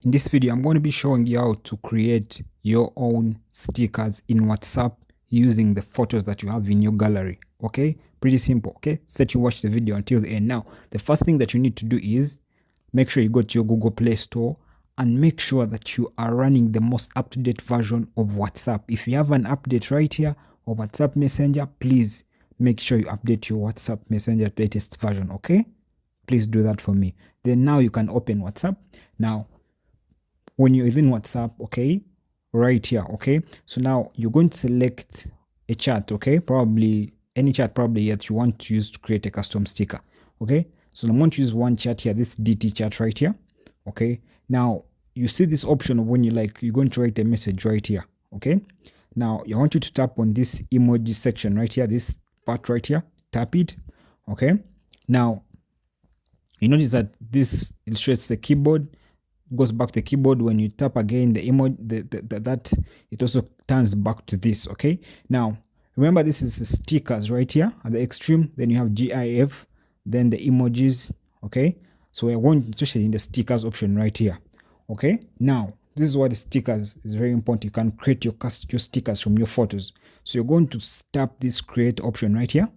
In this video, I'm going to be showing you how to create your own stickers in WhatsApp using the photos that you have in your gallery. Okay, pretty simple. Okay, set you watch the video until the end. Now, the first thing that you need to do is make sure you go to your Google Play Store and make sure that you are running the most up-to-date version of WhatsApp. If you have an update right here of WhatsApp Messenger, please make sure you update your WhatsApp Messenger to latest version. Okay, please do that for me. Then now you can open WhatsApp. Now, when you're within WhatsApp, okay, right here, okay, so now you're going to select a chat, okay, probably any chat probably that you want to use to create a custom sticker. Okay, so I'm going to use one chat here, this DT chat right here. Okay, now you see this option of when you're going to write a message right here. Okay, now I want you to tap on this emoji section right here, this part right here, tap it. Okay, now you notice that this illustrates the keyboard, goes back to the keyboard. When you tap again the emoji, that it also turns back to this. Okay, now remember this is the stickers right here at the extreme, then you have GIF, then the emojis. Okay, so we're going to especially in the stickers option right here. Okay, now this is what the stickers is very important. You can create your stickers from your photos. So you're going to tap this create option right here.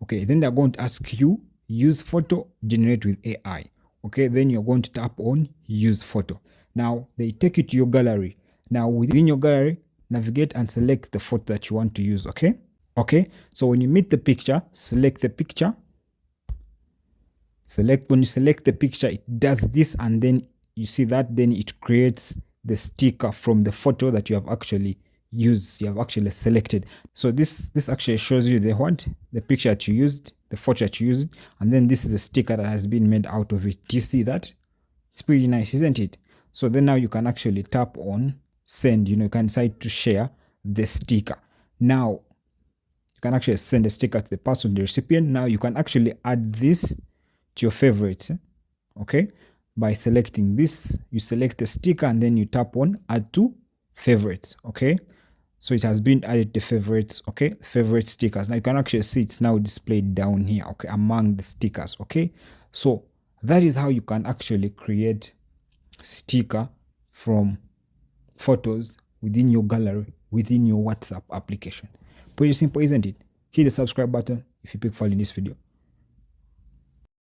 Okay, then they're going to ask you use photo generate with AI. Okay, then you're going to tap on use photo. Now they take you to your gallery. Now within your gallery, navigate and select the photo that you want to use. Okay, so when you meet the picture, select the picture. When you select the picture, it does this, and then you see that then it creates the sticker from the photo that you have actually used, you have actually selected. So this actually shows you the picture that you used, the photo that you used, and then this is the sticker that has been made out of it. Do you see that? It's pretty nice, isn't it? So then now you can actually tap on send. You can decide to share the sticker. Now you can actually send the sticker to the person, the recipient. Now you can actually add this to your favorites. Okay, by selecting this, you select the sticker and then you tap on add to favorites. Okay, so it has been added to favorites. Okay, favorite stickers. Now you can actually see it's now displayed down here. Okay, among the stickers. Okay, so that is how you can actually create sticker from photos within your gallery, within your WhatsApp application. Pretty simple, isn't it? Hit the subscribe button if you pick value in this video.